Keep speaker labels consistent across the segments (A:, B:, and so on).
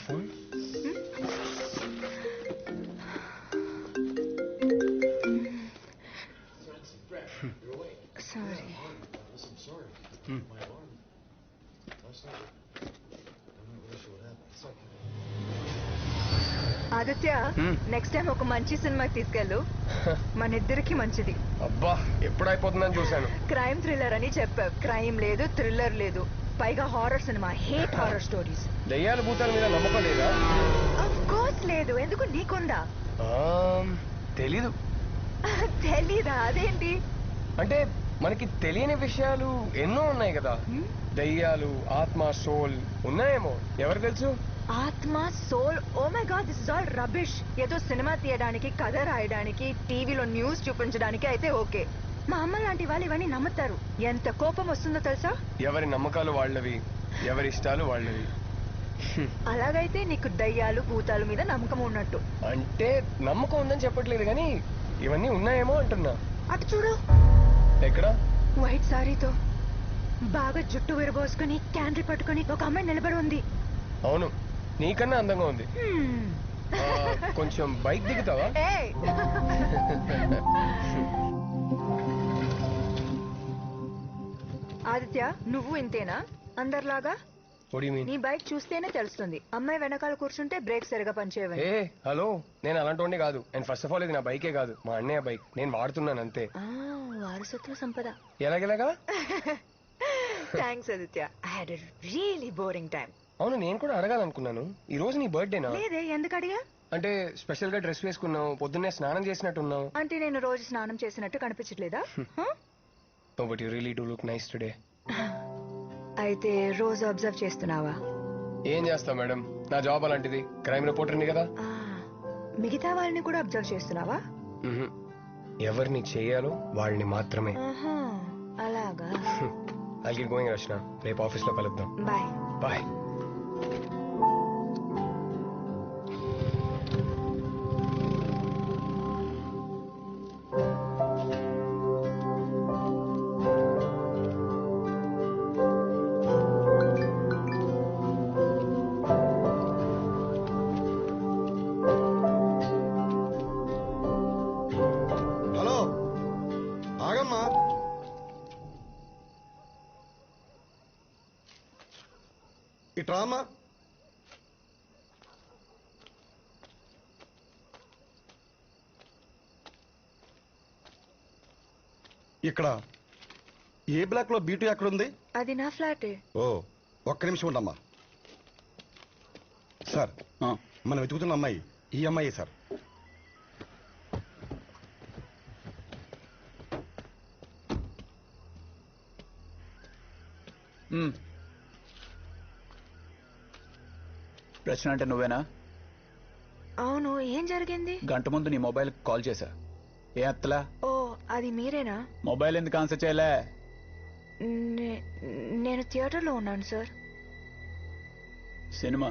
A: Phone
B: sorry. Aditya, next time ఒక మంచి సినిమాకి తీసుకెళ్ళు. మన ఇద్దరికి మంచిది.
A: అబ్బా ఎప్పుడు అయిపోతుందని చూశాను.
B: క్రైమ్ థ్రిల్లర్ అని చెప్పావు. క్రైమ్ లేదు, థ్రిల్లర్ లేదు, పైగా horror cinema. Hate horror stories.
A: దయ్యాల భూతాల మీద నమ్మకం లేదా?
B: ఆఫ్ కోర్స్ లేదు. ఎందుకు, నీకుందా?
A: తెలీదు.
B: తెలీదా? అదేంటి?
A: అంటే మనకి తెలియని విషయాలు ఎన్నో ఉన్నాయి కదా. దయ్యాలు, ఆత్మ, సోల్ ఉన్నాయేమో, ఎవరు తెలుసు?
B: ఆత్మ, soul, oh my God, this is all rubbish. ఏదో సినిమా తీయడానికి, కథ రాయడానికి, టీవీలో న్యూస్ చూపించడానికి అయితే ఓకే. మా అమ్మ లాంటి వాళ్ళు ఇవన్నీ నమ్ముతారు. ఎంత కోపం వస్తుందో తెలుసా?
A: ఎవరి నమ్మకాలు వాళ్ళవి, ఎవరి ఇష్టాలు వాళ్ళవి.
B: అలాగైతే నీకు దయ్యాలు, భూతాల మీద నమ్మకం ఉన్నట్టు.
A: అంటే నమ్మకం ఉందని చెప్పట్లేదు కానీ ఇవన్నీ ఉన్నాయేమో అంటున్నా.
B: అటు చూడు.
A: ఎక్కడ?
B: వైట్ సారీతో బాగా జుట్టు విరబోసుకుని, క్యాండిల్ పట్టుకుని ఒక అమ్మాయి నిలబడి ఉంది.
A: అవును, నీకన్నా అందంగా ఉంది. కొంచెం బైక్ దిగుతావా?
B: ఆదిత్య, నువ్వు ఇంతేనా అందరిలాగా? నీ బైక్ చూస్తేనే తెలుస్తుంది. అమ్మాయి వెనకాల కూర్చుంటే బ్రేక్ సరిగా పనిచేయవని.
A: హలో, నేను అలాంటి కాదు. అండ్ ఫస్ట్ ఆఫ్ ఆల్ ఇది నా బైకే కాదు, మా అన్నయ్య బైక్. నేను వాడుతున్నాను అంతే.
B: వారసత్వ సంపద.
A: ఎలాగెలాగా?
B: Thanks Aditya. I had a really boring time.
A: అవును, నేను కూడా అడగాలనుకున్నాను. ఈ రోజు నీ బర్త్డేనా?
B: లేదే, ఎందుకు అడిగా?
A: అంటే స్పెషల్ గా డ్రెస్ వేసుకున్నావు, పొద్దున్నే స్నానం చేసినట్టున్నావు.
B: అంటే నేను రోజు స్నానం చేసినట్టు కనిపించట్లేదా?
A: But you really do look nice today.
B: అయితే రోజు అబ్జర్వ్ చేస్తున్నావా?
A: ఏం చేస్తావు మేడం, నా జాబ్ అలాంటిది. క్రైమ్ రిపోర్టర్ని కదా.
B: మిగతా వాళ్ళని కూడా అబ్జర్వ్ చేస్తున్నావా?
A: ఎవరిని చేయాలో వాళ్ళని మాత్రమే.
B: అలాగా.
A: ఐల్ గెట్ గోయింగ్ రచన. రేపు ఆఫీస్ లో కలుద్దాం.
B: బాయ్.
A: బాయ్.
C: ఇట్రామా. ఇక్కడ ఏ బ్లాక్ లో బీటు ఎక్కడుంది?
B: అది నా ఫ్లాటే.
C: ఓ, ఒక్క నిమిషం ఉండమ్మా. సార్, మనం వెతుకుతున్న అమ్మాయి ఈ అమ్మాయి సార్.
D: రచన అంటే నువ్వేనా?
B: అవును, ఏం జరిగింది?
D: గంట ముందు నీ మొబైల్ కాల్ చేశా. ఏ అత్తలా?
B: ఓ, అది మీరేనా?
D: మొబైల్ ఎందుకు ఆన్సర్ చేయలే?
B: నేను థియేటర్లో ఉన్నాను సార్.
D: సినిమా?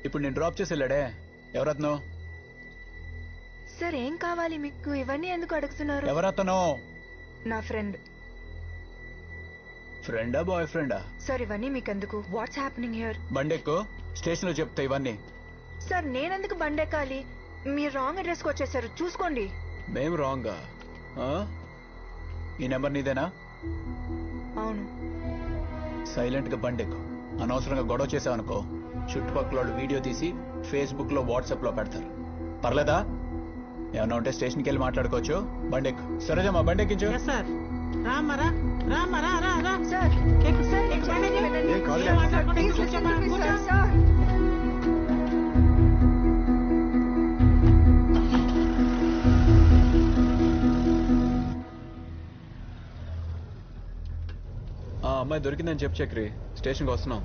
D: ఇప్పుడు నేను డ్రాప్ చేసి వెళ్ళాడే, ఎవరత్నో?
B: సార్, ఏం కావాలి మీకు? ఇవన్నీ ఎందుకు అడుగుతున్నారు?
D: ఎవరతనో?
B: నా ఫ్రెండ్.
D: ఫ్రెండా, బాయ్ ఫ్రెండా?
B: సార్, ఇవన్నీ మీకెందుకు? What's happening here?
D: బండెక్కు, స్టేషన్ లో చెప్తా ఇవన్నీ.
B: సార్, నేనెందుకు బండెక్కాలి? మీరు రాంగ్ అడ్రస్ కి వచ్చేసారు, చూసుకోండి.
D: మేము రాంగా? ఈ నెంబర్ నీదేనా?
B: అవును.
D: సైలెంట్ గా బండెక్కు. అనవసరంగా గొడవ చేసావనుకో, చుట్టుపక్కల వాళ్ళు వీడియో తీసి ఫేస్బుక్ లో, వాట్సాప్ లో పెడతారు. పర్లేదా? ఏమన్నా ఉంటే స్టేషన్కి వెళ్ళి మాట్లాడుకోవచ్చు. బండెక్కు. సరేజమ్మా, బండెక్కించు.
B: సార్,
D: అమ్మాయి దొరికిందని చెప్పు చక్రి. స్టేషన్కి వస్తున్నాం.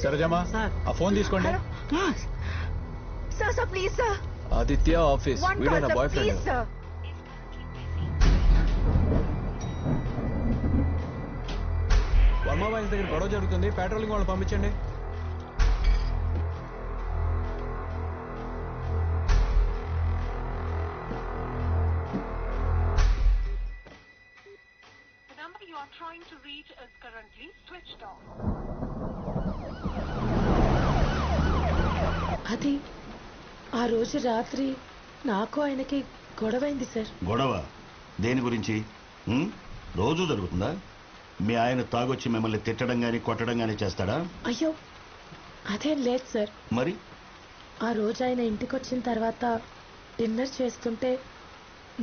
D: సరేజమ్మా, ఆ ఫోన్ తీసుకోండి.
B: Sir please sir.
D: Aditya office, వీడే నా బాయ్ ఫ్రెండ్. వర్మ బాయ్స్ దగ్గర గొడవ జరుగుతుంది, పెట్రోలింగ్ వాళ్ళు పంపించండి.
E: are trying to reach is currently switched off.
F: అది ఆ రోజు రాత్రి నాకు ఆయనకి గొడవైంది సార్.
G: గొడవ దేని గురించి? రోజు జరుగుతుందా? మీ ఆయన తాగొచ్చి మిమ్మల్ని తిట్టడం గాని కొట్టడం గాని చేస్తాడా?
F: అయ్యో అదేం లేదు సార్.
G: మరి
F: ఆ రోజు ఆయన ఇంటికి వచ్చిన తర్వాత డిన్నర్ చేస్తుంటే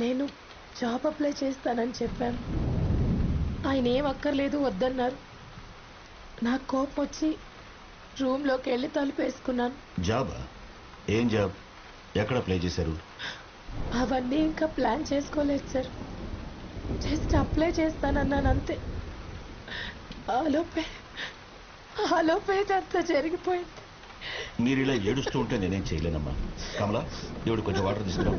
F: నేను జాబ్ అప్లై చేస్తానని చెప్పాను. ఆయన ఏం అక్కర్లేదు వద్దన్నారు. నాకు కోపం వచ్చి రూమ్లోకి వెళ్ళి తలుపేసుకున్నాను.
G: జాబా? ఏం జాబ్? ఎక్కడ అప్లై చేశారు?
F: అవన్నీ ఇంకా ప్లాన్ చేసుకోలేదు సార్. జస్ట్ అప్లై చేస్తానన్నాను అంతే. ఆలోపే అంతా జరిగిపోయింది.
G: మీరు ఇలా ఏడుస్తూ ఉంటే నేనేం చేయలేనమ్మా. కమలా, దేవుడు కొంచెం వాటర్ తీసుకురా.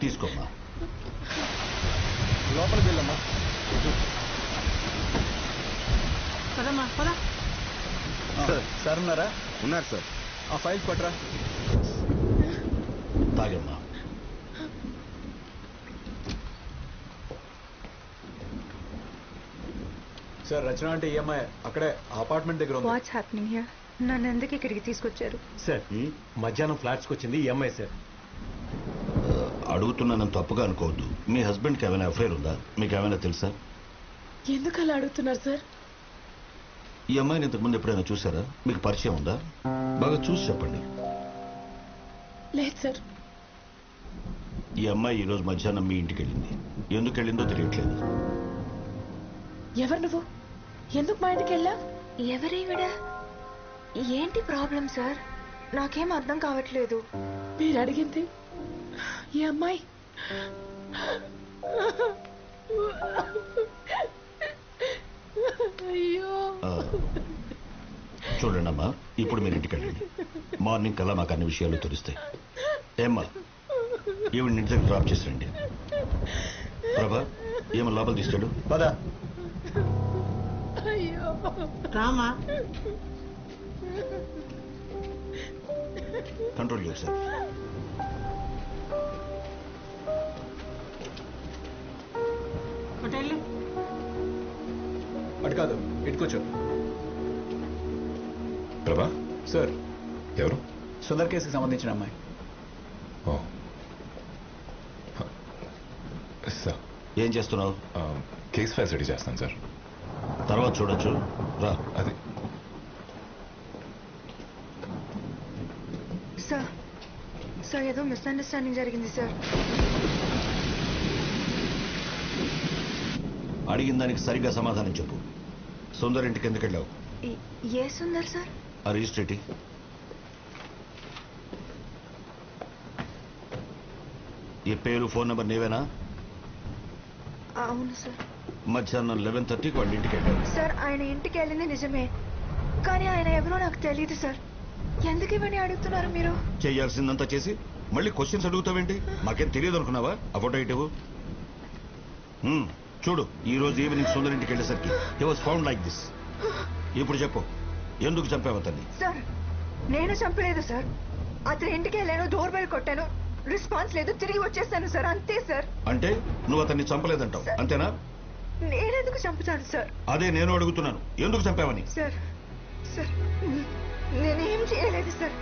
G: తీసుకోమ్మా.
C: లోపలికి వెళ్ళమ్మా.
D: సార్ ఉన్నారా?
C: ఉన్నారు సార్.
D: ఆ ఫైల్ పట్టరా.
G: తాగమ్మా.
D: సార్ రచన అంటే ఈఎంఐ అక్కడే అపార్ట్మెంట్ దగ్గర ఉంది.
B: Watts happening here? నన్ను ఎందుకు ఇక్కడికి తీసుకొచ్చారు?
C: సార్ మధ్యాహ్నం ఫ్లాట్స్కి వచ్చింది ఈ అమ్మాయి సార్.
G: అడుగుతున్నానని తప్పుగా అనుకోవద్దు. మీ హస్బెండ్కి ఏమైనా అఫైర్ ఉందా? మీకు ఏమైనా తెలుసా?
F: ఎందుకు అలా అడుగుతున్నారు సార్?
G: ఈ అమ్మాయిని ఇంతకుముందు ఎప్పుడైనా చూసారా? మీకు పరిచయం ఉందా? బాగా చూసి చెప్పండి.
F: లేదు సార్.
G: ఈ అమ్మాయి ఈరోజు మధ్యాహ్నం మీ ఇంటికి వెళ్ళింది. ఎందుకు వెళ్ళిందో తెలియట్లేదు.
F: ఎవరు నువ్వు? ఎందుకు మా ఇంటికి వెళ్ళా?
B: ఎవరీవిడ? ఏంటి ప్రాబ్లం సార్? నాకేం అర్థం కావట్లేదు.
F: మీరు అడిగింది ఈ అమ్మాయి. అయ్యో
G: చూడండి అమ్మా, ఇప్పుడు మీరు ఇంటికి వెళ్ళండి. మార్నింగ్ కల్లా మాకు అన్ని విషయాలు తెలుస్తాయి. ఏమ్మా, ఈవిడ ఇంటి దగ్గర డ్రాప్ చేసి రండి. ప్రభా, ఏమో లోపల తీసుకెళ్ళు.
D: పదా
E: రామా,
G: కంట్రోల్ చేయండి సార్.
E: హోటల్
D: అటు కాదు, ఇటుకొచ్చు.
H: ప్రభా,
D: సార్
H: ఎవరు?
D: సుందర్ కేసుకి సంబంధించిన అమ్మాయి.
H: ఓ సార్,
G: ఏం చేస్తున్నావు?
H: కేస్ ఫైల్స్ రెడీ చేస్తాను సార్.
G: తర్వాత చూడొచ్చు, రా.
H: అది
B: సార్ సార్ ఏదో మిస్అండర్స్టాండింగ్ జరిగింది సార్.
G: అడిగిన దానికి సరిగ్గా సమాధానం చెప్పు. సుందర్ ఇంటికి ఎందుకు వెళ్ళావు?
B: ఏ సుందర్ సార్?
G: ఆ రిజిస్ట్రేటి. ఈ పేరు ఫోన్ నెంబర్ నీవేనా?
B: అవును సార్.
G: మధ్యాహ్నం 11:30కి వాళ్ళ ఇంటికి వెళ్ళావు.
B: సార్ ఆయన ఇంటికి వెళ్ళింది నిజమే, కానీ ఆయన ఎవరో నాకు తెలియదు సార్. ఎందుకు ఇవన్నీ అడుగుతున్నారు మీరు?
G: చేయాల్సిందంతా చేసి మళ్ళీ క్వశ్చన్స్ అడుగుతావేంటి? మాకేం తెలియదు అనుకున్నావా? ఆ ఫోటో ఇటు చూడు. ఈ రోజు ఈవినింగ్ సుందర్ ఇంటికి వెళ్ళేసరికి he was found like this. ఇప్పుడు చెప్పు, ఎందుకు చంపావు అతన్ని?
B: సార్ నేను చంపలేదు సార్. అతని ఇంటికి వెళ్ళాను, డోర్ బెల్ కొట్టాను, రెస్పాన్స్ లేదు, తిరిగి వచ్చేసాను సార్, అంతే సార్.
G: అంటే నువ్వు అతన్ని చంపలేదంటావు, అంతేనా?
B: నేనెందుకు చంపుతాను సార్?
G: అదే నేను అడుగుతున్నాను, ఎందుకు చంపావని.
B: సార్ సార్ నేనేం చేయలేదు సార్.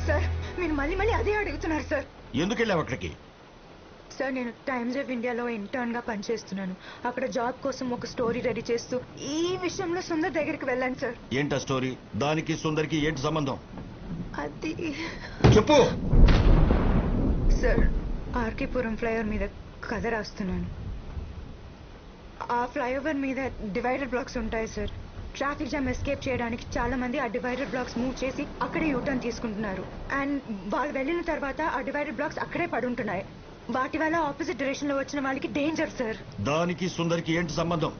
B: సార్ మీరు మళ్ళీ మళ్ళీ అదే అడుగుతున్నారు సార్.
G: ఎందుకు వెళ్ళావు అక్కడికి?
B: సార్ నేను టైమ్స్ ఆఫ్ ఇండియాలో ఇంటర్న్ గా పనిచేస్తున్నాను. అక్కడ జాబ్ కోసం ఒక స్టోరీ రెడీ చేస్తూ ఈ విషయంలో సుందర్ దగ్గరికి వెళ్ళాను సార్.
G: ఏంటా స్టోరీ? దానికి సుందర్కి ఏంటి సంబంధం?
B: అది
G: చెప్పు.
B: సార్ ఆర్కేపురం ఫ్లైఓవర్ మీద కథ రాస్తున్నాను. ఆ ఫ్లైఓవర్ మీద డివైడర్ బ్లాక్స్ ఉంటాయి సార్. ట్రాఫిక్ జామ్ ఎస్కేప్ చేయడానికి చాలా మంది ఆ డివైడర్ బ్లాక్స్ మూవ్ చేసి అక్కడే యూటర్న్ తీసుకుంటున్నారు. అండ్ వాళ్ళు వెళ్ళిన తర్వాత ఆ డివైడర్ బ్లాక్స్ అక్కడే పడుంటున్నాయి. వాటి వల్ల ఆపోజిట్ డైరెక్షన్ లో వచ్చిన వాళ్ళకి డేంజర్ సార్.
G: దానికి సుందర్కి ఏంటి సంబంధం?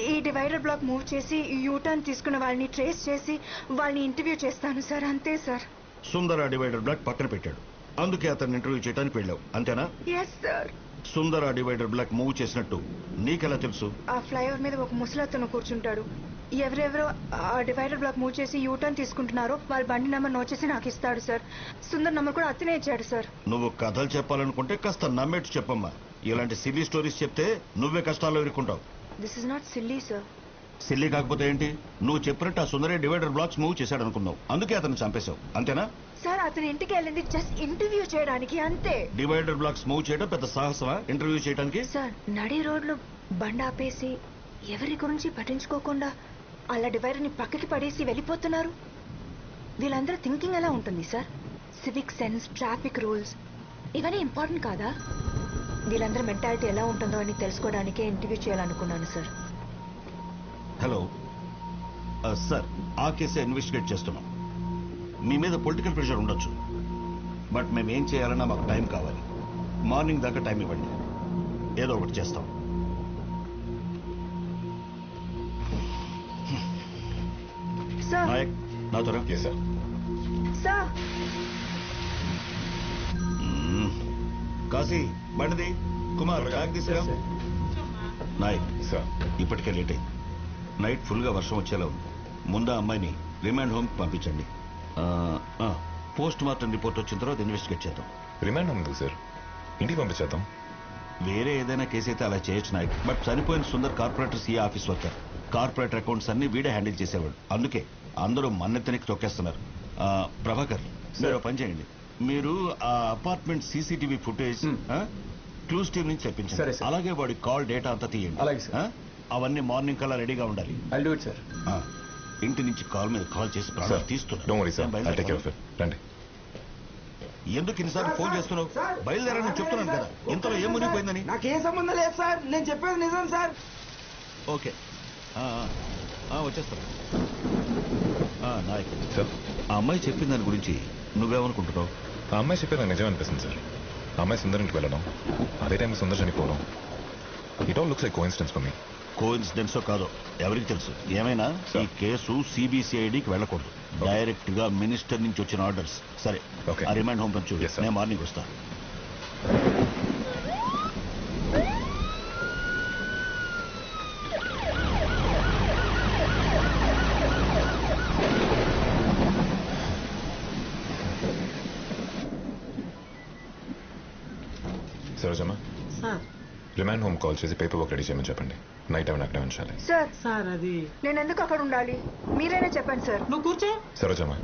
B: ఈ డివైడర్ బ్లాక్ మూవ్ చేసి యూటర్న్ తీసుకున్న వాళ్ళని ట్రేస్ చేసి వాళ్ళని ఇంటర్వ్యూ చేస్తాను సార్, అంతే సార్.
G: సుందర్ ఆ డివైడర్ బ్లాక్ పక్కన పెట్టాడు, అందుకే అతన్ని ఇంటర్వ్యూ చేయడానికి వెళ్ళావు, అంతేనా?
B: Yes sir.
G: Sundar divider block move చేసినట్టు నీకెలా తెలుసు?
B: ఆ ఫ్లైఓవర్ మీద ఒక ముసలతను కూర్చుంటాడు. ఎవరెవరో ఆ డివైడర్ బ్లాక్ మూవ్ చేసి యూటర్న్ తీసుకుంటున్నారో వాళ్ళ బండి నెంబర్ నోట్ చేసి నాకు ఇస్తాడు సార్. సుందర్ నెంబర్ కూడా అతనే ఇచ్చాడు సార్.
G: నువ్వు కథలు చెప్పాలనుకుంటే కాస్త నమ్మేట్టు చెప్పమ్మా. ఇలాంటి సిల్లీ స్టోరీస్ చెప్తే నువ్వే కష్టాల్లో ఇరుక్కుంటావు.
B: This is not silly sir.
G: Silly కాకపోతే ఏంటి? నువ్వు చెప్పినట్టు ఆ సుందరే డివైడర్ బ్లాక్స్ మూవ్ చేశాడు అనుకున్నావు, అందుకే అతను చంపేశావు, అంతేనా?
B: సార్ అతని ఇంటికి వెళ్ళింది జస్ట్ ఇంటర్వ్యూ చేయడానికి అంతే.
G: డివైడర్ బ్లాక్స్ మూవ్ చేయడం పెద్ద సాహసమా ఇంటర్వ్యూ చేయడానికి?
B: సార్ నడి రోడ్లు బండి ఆపేసి ఎవరి గురించి పట్టించుకోకుండా అలా డివైడర్ ని పక్కకి పడేసి వెళ్ళిపోతున్నారు. వీళ్ళందరూ థింకింగ్ ఎలా ఉంటుంది sir? Civic sense, traffic rules ఇవన్నీ ఇంపార్టెంట్ కాదా? వీళ్ళందరూ మెంటాలిటీ ఎలా ఉంటుందో అని తెలుసుకోవడానికే ఇంటర్వ్యూ చేయాలనుకున్నాను సార్.
G: హలో సార్, ఆ కేసే ఇన్వెస్టిగేట్ చేస్తున్నాం. మీ మీద పొలిటికల్ ప్రెషర్ ఉండొచ్చు, బట్ మేము ఏం చేయాలన్నా మాకు టైం కావాలి. మార్నింగ్ దాకా టైం ఇవ్వండి, ఏదో ఒకటి చేస్తాం.
B: సార్
G: నాయక్, నా త్వర.
H: Yes sir.
B: సార్
G: కాశీ బండిది, కుమార్ బ్యాగ్ తీసుకురా. నాయక్
H: సార్.
G: ఇప్పటికే లేట్ అయింది. నైట్ ఫుల్గా వర్షం వచ్చేలా ఉంది. ముందు ఆ అమ్మాయిని రిమాండ్ హోమ్కి పంపించండి. పోస్ట్ మార్టం రిపోర్ట్ వచ్చిన తర్వాత ఇన్వెస్టిగేట్ చేద్దాం.
H: రిమాండ్ ఉంది సార్, ఇంటికి పంపించేద్దాం.
G: వేరే ఏదైనా కేసు అయితే అలా చేయొచ్చు నాయక్, బట్ చనిపోయిన Sundar corporator CA office worker. Corporator accounts అన్ని వీడే హ్యాండిల్ చేసేవాడు, అందుకే అందరూ మన్నెత్తనికి తొక్కేస్తున్నారు. ప్రభాకర్, మీరు ఒక పని చేయండి. మీరు ఆ apartment CCTV footage clues team నుంచి
D: సరే,
G: తెప్పించండి.
D: సార్.
G: అలాగే వాడి కాల్ డేటా అంతా తీయండి.
D: అలాగే, సార్.
G: అవన్నీ మార్నింగ్ కల్లా రెడీగా ఉండాలి.
D: I'll do it sir.
G: ఇంటి నుంచి కాల్ మీద కాల్ చేసి ప్రాణాలు తీస్తున్నారు.
H: Don't worry sir, I'll take care of it. రండి.
G: ఎందుకు ఇన్నిసార్లు ఫోన్ చేస్తున్నావు? బయలుదేరని చెప్తున్నాను కదా, ఇంతలో ఏం మునిగిపోయిందని.
I: నాకేం సంబంధం లేదు సార్, నేను చెప్పేది నిజం సార్.
G: ఓకే, వచ్చేస్తాను. నాయక్
H: సార్,
G: ఆ అమ్మాయి చెప్పిన దాని గురించి నువ్వేమనుకుంటున్నావు?
H: ఆ అమ్మాయి చెప్పేది నాకు నిజం అనిపిస్తుంది సార్. ఆ అమ్మాయి సుందర్ ఇంటికి వెళ్ళడం, అదే టైం సుందర్ చనిపోవడం, it all looks like coincidence for me.
G: కోఇన్సిడెన్సో కాదో ఎవరికి తెలుసు. ఏమైనా ఈ కేసు సిబిసిఐడికి వెళ్ళకూడదు, డైరెక్ట్ గా మినిస్టర్ నుంచి వచ్చిన ఆర్డర్స్. సరే,
H: Okay.
G: ఆ రిమైండ్ హోమ్ పంచు.
H: Yes, sir.
G: నేను మార్నింగ్ వస్తా.
H: Sarojamma,
E: sir
H: remand home call చేసి పేపర్ వర్క్ రెడీ చేయమని చెప్పండి. నైట్ టైం అక్కడే ఉంచాలి.
B: సార్
E: సార్ అది
B: నేను ఎందుకు అక్కడ ఉండాలి? మీరైనా చెప్పండి సార్.
E: నువ్వు కూర్చో.
H: సరోజమ్మ,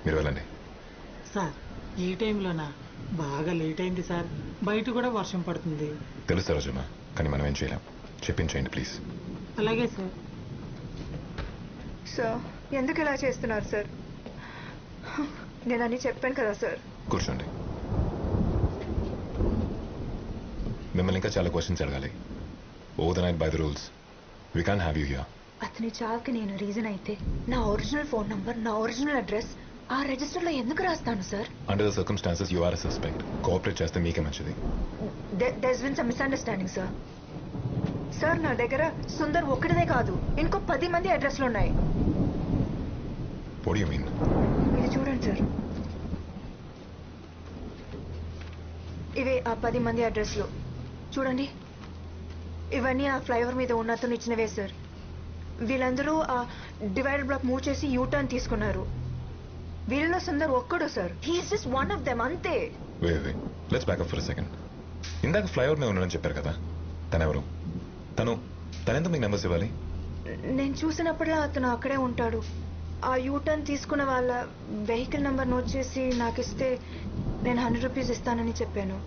H: మీరు వెళ్ళండి.
E: సార్ ఈ టైంలోనా? బాగా లేట్ అయింది సార్, బయట కూడా వర్షం పడుతుంది.
H: తెలుసు సరోజమ్మ, కానీ మనం ఏం చేయలేం. చెప్పించేయండి ప్లీజ్.
E: అలాగే సార్.
B: సార్ ఎందుకు ఇలా చేస్తున్నారు సార్? నేను అన్ని చెప్పాను కదా సార్.
H: కూర్చోండి. మిమ్మల్ని ఇంకా చాలా క్వశ్చన్స్ అడగాలి. Over the night by the rules we can't have you here.
B: అతని చావుకి నేను రీజన్ అయితే నా ఒరిజినల్ ఫోన్ నంబర్, నా ఒరిజినల్ అడ్రస్ ఆ రిజిస్టర్ లో ఎందుకు రాస్తాను sir?
H: Under the circumstances you are a suspect. Cooperate చేస్తే మీకే మంచిది.
B: There's been some misunderstanding sir. Sir నా దగ్గర సుందర్ ఒక్కడిదే కాదు, ఇంకో 10 మంది అడ్రస్లు ఉన్నాయి.
H: What do you mean?
B: ఇది చూడండి సార్, ఇవే ఆ 10 మంది అడ్రస్లు. చూడండి, ఇవన్నీ ఆ ఫ్లైఓవర్ మీద ఉన్న అతను ఇచ్చినవే సార్. వీళ్ళందరూ ఆ డివైడర్ బ్లాక్ మూవ్ చేసి యూటర్న్ తీసుకున్నారు. వీళ్ళలో సుందర్ ఒక్కడు sir. He's just one of them, అంతే.
H: Wait let's back up for a second. ఇందాక ఫ్లైఓవర్ మీద ఉన్నాడని చెప్పారు కదా, తనెవరు? తనెందుకు మీకు నెంబర్స్ ఇవ్వాలి?
B: నేను చూసినప్పుడల్లా అతను అక్కడే ఉంటాడు. ఆ యూటర్న్ తీసుకున్న వాళ్ళ వెహికల్ నెంబర్ నోట్ చేసి నాకు ఇస్తే నేను 100 రూపీస్ ఇస్తానని చెప్పాను,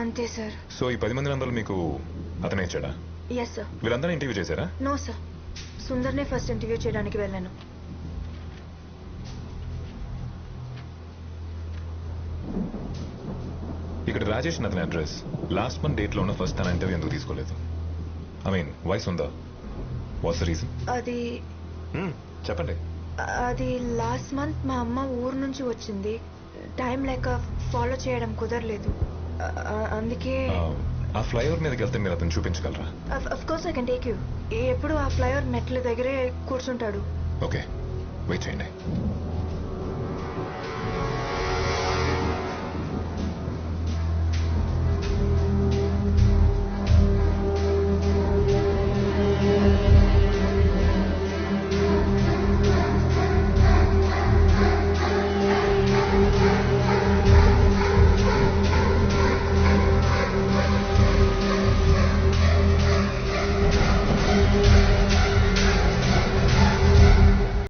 B: అంతే సార్.
H: సో ఈ 10 మంది నంబర్లు మీకు అతనే ఇచ్చాడా?
B: Yes sir.
H: వీళ్ళందరూ ఇంటర్వ్యూ చేశారా?
B: నో సార్, సుందర్నే ఫస్ట్ ఇంటర్వ్యూ చేయడానికి వెళ్ళాను.
H: ఇక్కడ రాజేష్ అతని అడ్రస్ లాస్ట్ మంత్ డేట్ లో ఉన్న ఫస్ట్ తన ఇంటర్వ్యూ ఎందుకు తీసుకోలేదు? ఐ మీన్ వైస్ ఉందా? What's the reason?
B: అది
H: చెప్పండి.
B: అది లాస్ట్ మంత్ మా అమ్మ ఊరు నుంచి వచ్చింది. టైం లేక ఫాలో చేయడం కుదరలేదు, అందుకే.
H: ఆ ఫ్లైఓవర్ మీదకి వెళ్తే మీరు అతను చూపించగలరా?
B: Of course I can take you. ఎప్పుడు ఆ ఫ్లైఓవర్ మెట్ల దగ్గరే కూర్చుంటాడు.
H: ఓకే, వెయిట్ చేయండి.